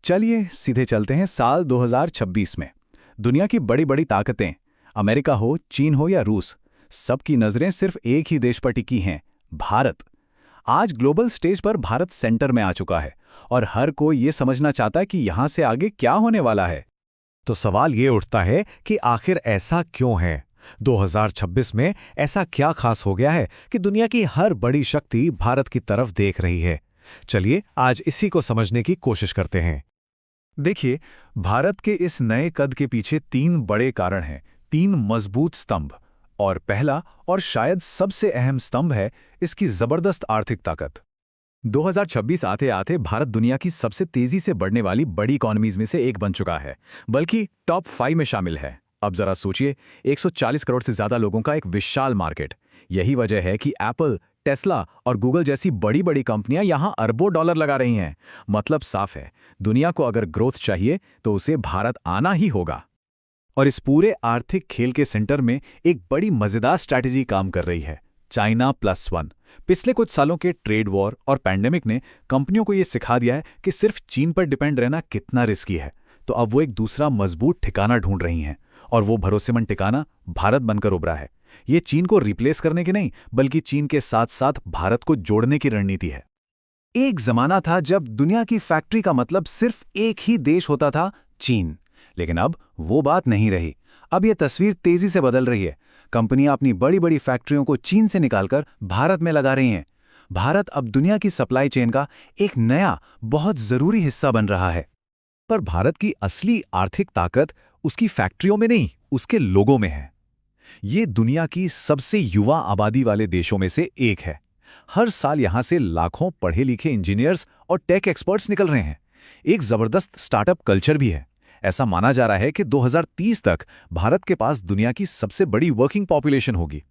चलिए सीधे चलते हैं साल 2026 में। दुनिया की बड़ी बड़ी ताकतें, अमेरिका हो, चीन हो या रूस, सबकी नजरें सिर्फ एक ही देश पर टिकी हैं, भारत। आज ग्लोबल स्टेज पर भारत सेंटर में आ चुका है और हर कोई ये समझना चाहता है कि यहां से आगे क्या होने वाला है। तो सवाल ये उठता है कि आखिर ऐसा क्यों है? 2026 में ऐसा क्या खास हो गया है कि दुनिया की हर बड़ी शक्ति भारत की तरफ देख रही है? चलिए आज इसी को समझने की कोशिश करते हैं। देखिए, भारत के इस नए कद के पीछे तीन बड़े कारण हैं, तीन मजबूत स्तंभ। और पहला और शायद सबसे अहम स्तंभ है इसकी जबरदस्त आर्थिक ताकत। 2026 आते आते भारत दुनिया की सबसे तेजी से बढ़ने वाली बड़ी इकोनॉमीज में से एक बन चुका है, बल्कि टॉप 5 में शामिल है। अब जरा सोचिए, 140 करोड़ से ज्यादा लोगों का एक विशाल मार्केट। यही वजह है कि एप्पल, टेस्ला और गूगल जैसी बड़ी बड़ी कंपनियां यहां अरबों डॉलर लगा रही हैं। मतलब साफ है, दुनिया को अगर ग्रोथ चाहिए तो उसे भारत आना ही होगा। और इस पूरे आर्थिक खेल के सेंटर में एक बड़ी मजेदार स्ट्रैटेजी काम कर रही है, चाइना प्लस वन। पिछले कुछ सालों के ट्रेड वॉर और पैंडेमिक ने कंपनियों को यह सिखा दिया है कि सिर्फ चीन पर डिपेंड रहना कितना रिस्की है। तो अब वो एक दूसरा मजबूत ठिकाना ढूंढ रही हैं, और वो भरोसेमंद ठिकाना भारत बनकर उभरा है। ये चीन को रिप्लेस करने की नहीं, बल्कि चीन के साथ साथ भारत को जोड़ने की रणनीति है। एक जमाना था जब दुनिया की फैक्ट्री का मतलब सिर्फ एक ही देश होता था, चीन। लेकिन अब वो बात नहीं रही। अब यह तस्वीर तेजी से बदल रही है। कंपनियां अपनी बड़ी बड़ी फैक्ट्रियों को चीन से निकालकर भारत में लगा रही हैं। भारत अब दुनिया की सप्लाई चेन का एक नया, बहुत जरूरी हिस्सा बन रहा है। पर भारत की असली आर्थिक ताकत उसकी फैक्ट्रियों में नहीं, उसके लोगों में है। ये दुनिया की सबसे युवा आबादी वाले देशों में से एक है। हर साल यहां से लाखों पढ़े लिखे इंजीनियर्स और टेक एक्सपर्ट्स निकल रहे हैं। एक जबरदस्त स्टार्टअप कल्चर भी है। ऐसा माना जा रहा है कि 2030 तक भारत के पास दुनिया की सबसे बड़ी वर्किंग पॉपुलेशन होगी।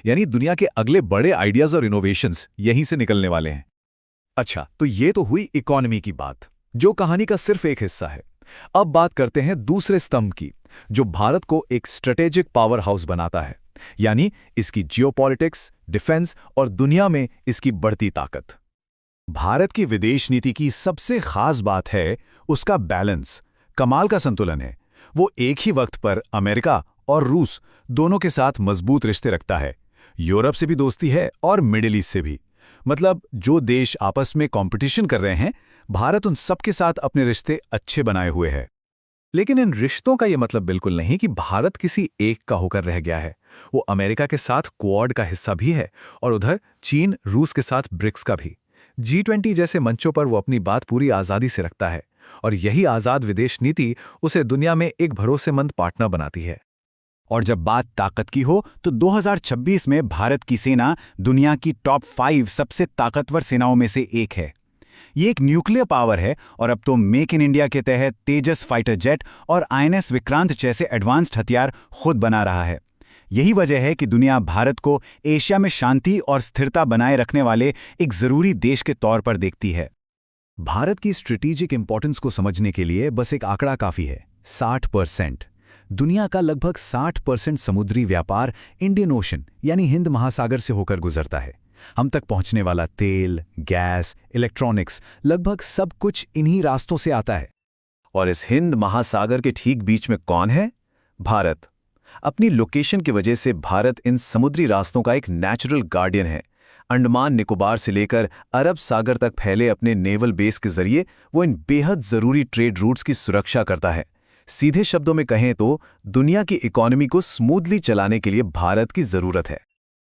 यानी दुनिया के अगले बड़े आइडियाज और इनोवेशंस यहीं से निकलने वाले हैं। अच्छा, तो ये तो हुई इकोनॉमी की बात, जो कहानी का सिर्फ एक हिस्सा है। अब बात करते हैं दूसरे स्तंभ की, जो भारत को एक स्ट्रेटेजिक पावर हाउस बनाता है, यानी इसकी जियोपॉलिटिक्स, डिफेंस और दुनिया में इसकी बढ़ती ताकत। भारत की विदेश नीति की सबसे खास बात है उसका बैलेंस, कमाल का संतुलन है। वो एक ही वक्त पर अमेरिका और रूस दोनों के साथ मजबूत रिश्ते रखता है। यूरोप से भी दोस्ती है और मिडिल ईस्ट से भी। मतलब जो देश आपस में कंपटीशन कर रहे हैं, भारत उन सब के साथ अपने रिश्ते अच्छे बनाए हुए है। लेकिन इन रिश्तों का यह मतलब बिल्कुल नहीं कि भारत किसी एक का होकर रह गया है। वो अमेरिका के साथ क्वाड का हिस्सा भी है, और उधर चीन, रूस के साथ ब्रिक्स का भी। G20 जैसे मंचों पर वो अपनी बात पूरी आज़ादी से रखता है, और यही आज़ाद विदेश नीति उसे दुनिया में एक भरोसेमंद पार्टनर बनाती है। और जब बात ताकत की हो तो 2026 में भारत की सेना दुनिया की टॉप 5 सबसे ताकतवर सेनाओं में से एक है। ये एक न्यूक्लियर पावर है, और अब तो मेक इन इंडिया के तहत तेजस फाइटर जेट और INS विक्रांत जैसे एडवांस्ड हथियार खुद बना रहा है। यही वजह है कि दुनिया भारत को एशिया में शांति और स्थिरता बनाए रखने वाले एक जरूरी देश के तौर पर देखती है। भारत की स्ट्रेटेजिक इंपॉर्टेंस को समझने के लिए बस एक आंकड़ा काफी है, 60%। दुनिया का लगभग 60% समुद्री व्यापार इंडियन ओशन यानी हिंद महासागर से होकर गुजरता है। हम तक पहुंचने वाला तेल, गैस, इलेक्ट्रॉनिक्स, लगभग सब कुछ इन्हीं रास्तों से आता है। और इस हिंद महासागर के ठीक बीच में कौन है? भारत। अपनी लोकेशन की वजह से भारत इन समुद्री रास्तों का एक नेचुरल गार्डियन है। अंडमान निकोबार से लेकर अरब सागर तक फैले अपने नेवल बेस के जरिए वो इन बेहद जरूरी ट्रेड रूट्स की सुरक्षा करता है। सीधे शब्दों में कहें तो दुनिया की इकोनॉमी को स्मूथली चलाने के लिए भारत की जरूरत है।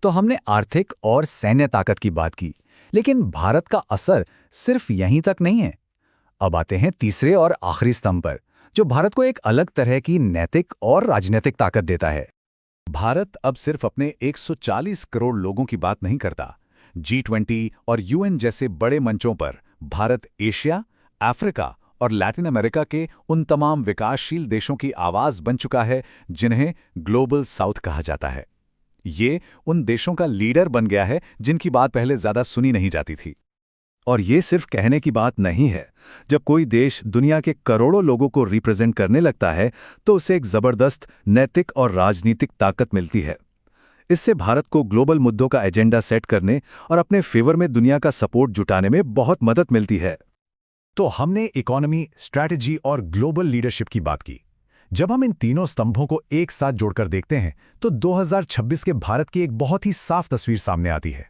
तो हमने आर्थिक और सैन्य ताकत की बात की, लेकिन भारत का असर सिर्फ यहीं तक नहीं है। अब आते हैं तीसरे और आखिरी स्तंभ पर, जो भारत को एक अलग तरह की नैतिक और राजनीतिक ताकत देता है। भारत अब सिर्फ अपने 140 करोड़ लोगों की बात नहीं करता। G20 और UN जैसे बड़े मंचों पर भारत एशिया, अफ्रीका और लैटिन अमेरिका के उन तमाम विकासशील देशों की आवाज बन चुका है जिन्हें ग्लोबल साउथ कहा जाता है। ये उन देशों का लीडर बन गया है जिनकी बात पहले ज्यादा सुनी नहीं जाती थी। और ये सिर्फ कहने की बात नहीं है। जब कोई देश दुनिया के करोड़ों लोगों को रिप्रेजेंट करने लगता है तो उसे एक जबरदस्त नैतिक और राजनीतिक ताकत मिलती है। इससे भारत को ग्लोबल मुद्दों का एजेंडा सेट करने और अपने फेवर में दुनिया का सपोर्ट जुटाने में बहुत मदद मिलती है। तो हमने इकोनॉमी, स्ट्रैटेजी और ग्लोबल लीडरशिप की बात की। जब हम इन तीनों स्तंभों को एक साथ जोड़कर देखते हैं तो 2026 के भारत की एक बहुत ही साफ तस्वीर सामने आती है।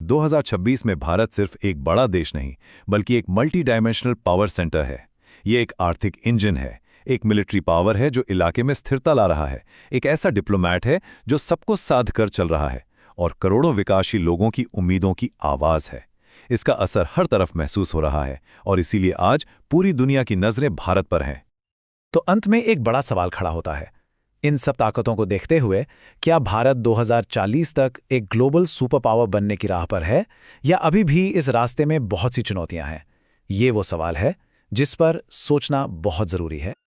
2026 में भारत सिर्फ एक बड़ा देश नहीं, बल्कि एक मल्टी डायमेंशनल पावर सेंटर है। ये एक आर्थिक इंजन है, एक मिलिट्री पावर है जो इलाके में स्थिरता ला रहा है, एक ऐसा डिप्लोमैट है जो सबको साध कर चल रहा है, और करोड़ों विकासशील लोगों की उम्मीदों की आवाज़ है। इसका असर हर तरफ महसूस हो रहा है और इसीलिए आज पूरी दुनिया की नज़रें भारत पर हैं। तो अंत में एक बड़ा सवाल खड़ा होता है। इन सब ताकतों को देखते हुए क्या भारत 2040 तक एक ग्लोबल सुपर पावर बनने की राह पर है, या अभी भी इस रास्ते में बहुत सी चुनौतियां हैं? ये वो सवाल है जिस पर सोचना बहुत ज़रूरी है।